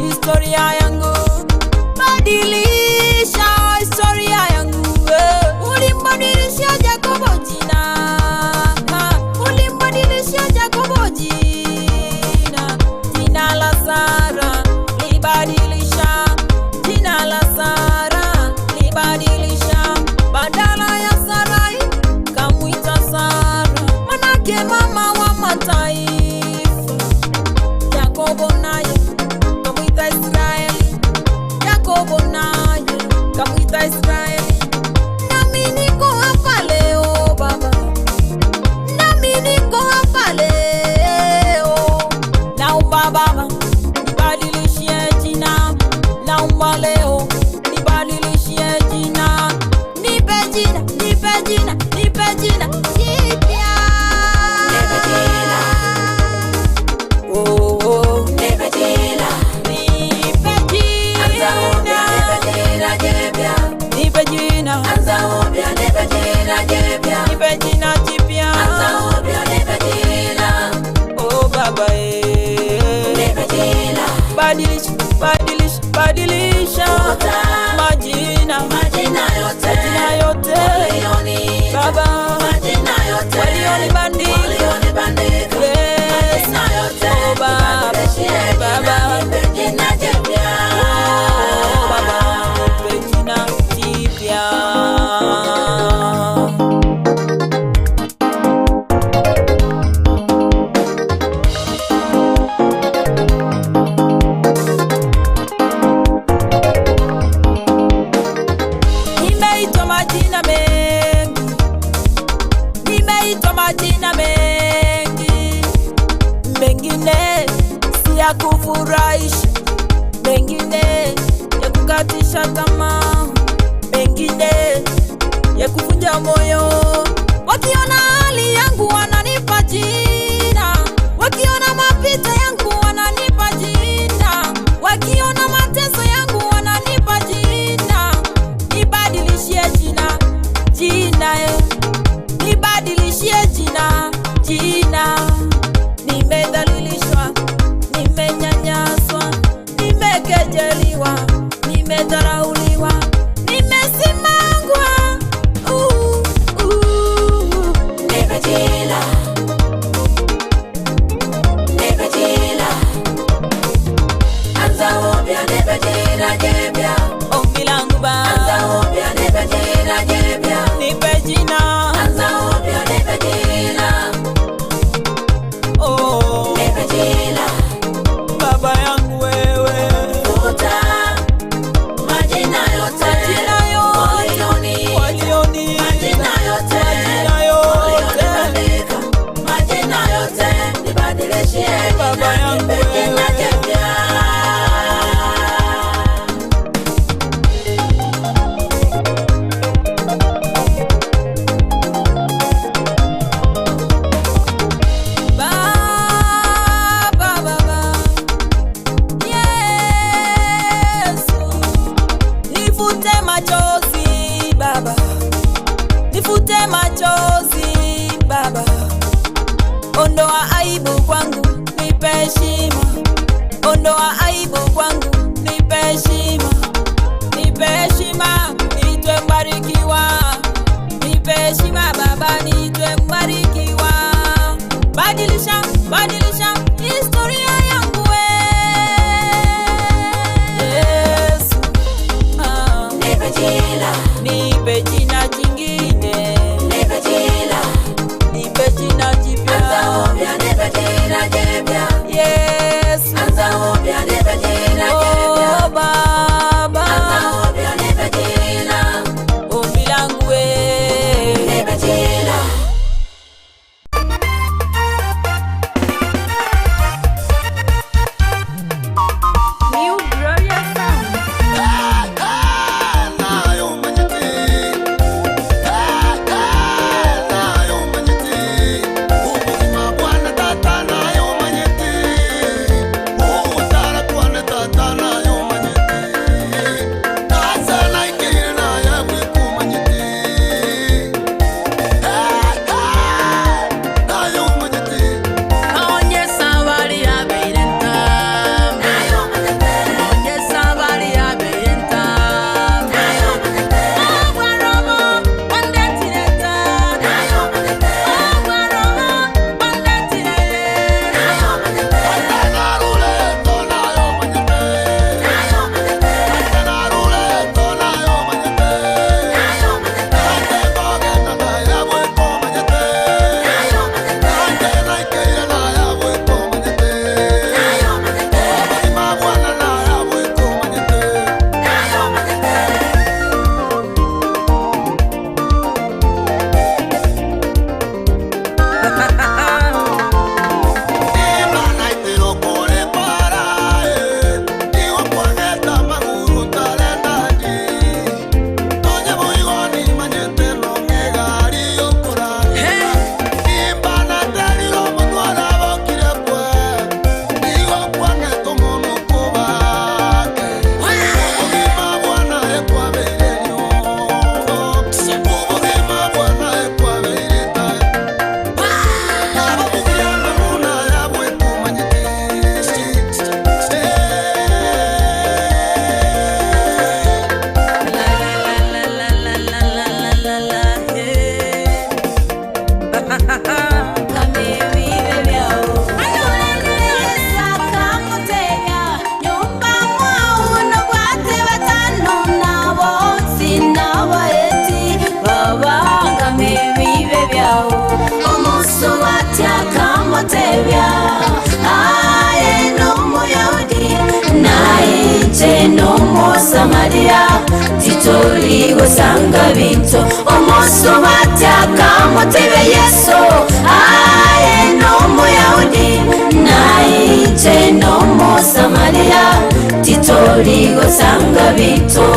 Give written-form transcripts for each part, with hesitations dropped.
historia yangu, badilisha historia yangu. Ulimbadilisha Jakobo jina, ulimbadilisha Jakobo jina. Jina la Sara libadilisha, jina la Sara libadilisha. Badala ya Sarai kamwita Sara, manake mama wa mataifa. Yakobo naye kamwita Israeli, Yakobo naye kamwita Israeli. Nami niko hapa leo Baba, nami niko hapa leo. Naomba Baba nibadilishie jina, naomba leo nibadilishie jina. Nipe jina, nipe jina, nipe jina jipya. Nipe jina. Oh, oh. Nipe jina. Nipe Anza upya, nipe jina. jina jipya. Nipe jina. Anza upya, nipe jina jipya. Nipe jina jipya. Anza upya, nipe jina. Oh Baba Nipe jina. badilisha, badilisha, badilisha Futa majina, majina yote. majina yote Walioni. Baba, Majina yote. walionibandika. Walionibandika. Yes. Majina yote. Oh Baba, Nibadilishie jina. Baba. Nipe jina jipya. Oh Baba, nipe jina jipya. Nimeitwa majina mengi, nimeitwa majina mengi, mengine si ya kufurahisha, mengine ya kukatisha tamaa, mengine ya kuvunja moyo. Wakiona hali yangu wananipa jina, wakiona mapito yangu wananipa jina, wakiona mateso yangu wananipa jina. Nibadilishie jina, jina nibadilishie jina, jina. Nimedhalilishwa, nimenyanyaswa, nimekejeliwa, nimedharauliwa, nimesimangwa. Nipe jina. Nipe jina. Anza upya, nipe jina jipya. Ombi langu Baba, Anza upya, nipe jina jipya. nipe jina. Anza upya, nipe jina. Oh Nipe jina. Baba yangu wewe, Futa majina yote. majina yote Walioni. walioni, Majina yote. majina yote Walionibandika. Majina yote. Nibadilishie Baba jina. yangu Nipe jina wewe. jipya. Samariya titoli gosanga bintu omusu batyaka mutebe Yesu aye no Muyahudi naije no mu Samariya titoli gosanga bintu.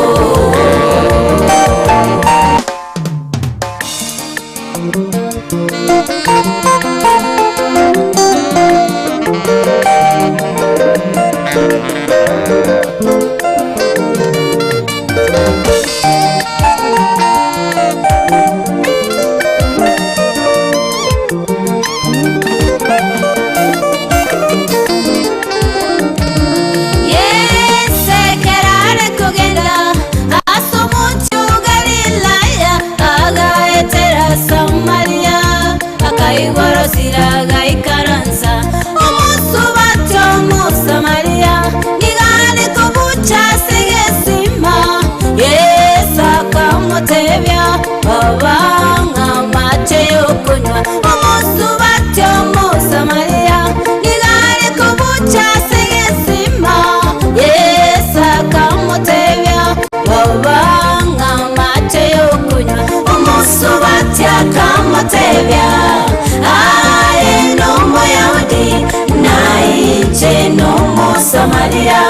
Samariya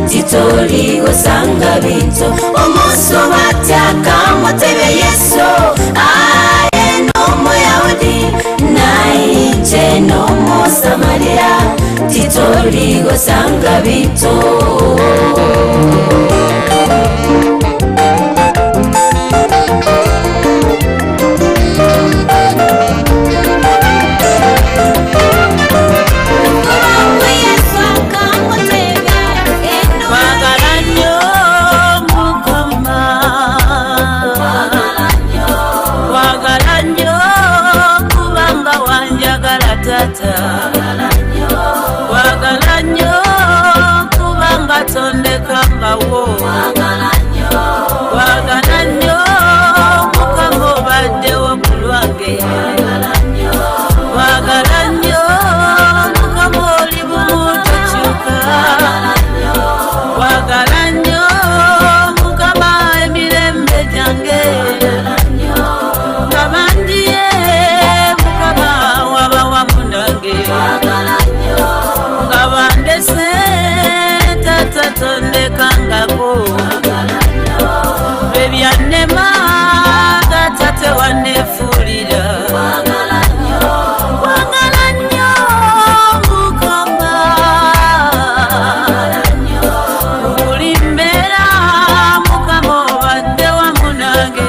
titoli gosanga bintu omusu batyaka mutebe Yesu aye no Muyahudi naije no mu Samariya titoli gosanga bintu. Wagalanyo kubanga tondekangawo wagalanyo mukama obaddewo ku lwange wagalanyo mukama oli bumu tokyuka wagalanyo mukama emirembe gyange ngabandiye mukama waba wamu nange ngabandese tata tondekangako bebyannema gatate wanefulira wagalanyo mukama buli mbeera mukama obadde wamu nange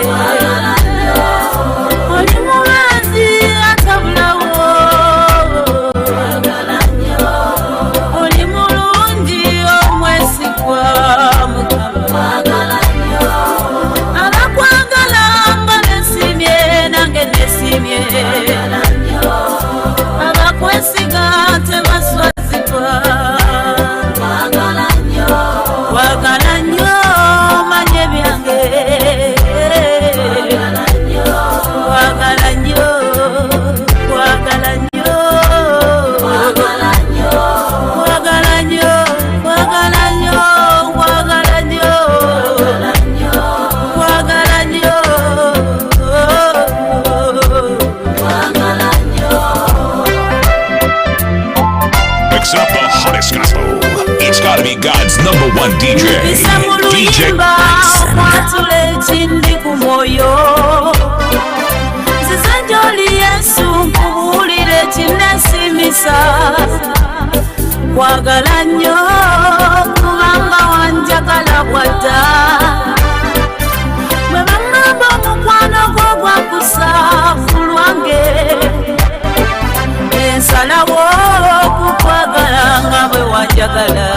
oli mubazi atabulawo oli mulungi omwesigwa mukama abakwagala nga nesimye nange nesimye abakwesiga tebaswazibwa wagala nnyo manye byange wagala nnyo wagala nnyo wagala nnyo wagala nnyo wagala nnyo wagala nnyo Mix up the hottest gospel. It's gotta be God's #1 DJ, DJ kwatula ekindi ku mwoyo nzize gy'oli Yesu nkubuulire ekinesimisa kwagala nnyo kubanga wanjagala bwadda bwe baŋŋamba omukwano gwo gwakusa ku lwange ensalawo okukwagala nga bwe wanjagala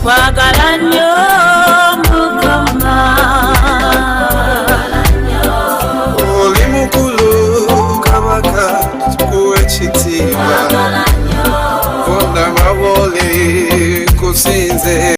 kwagala nnyo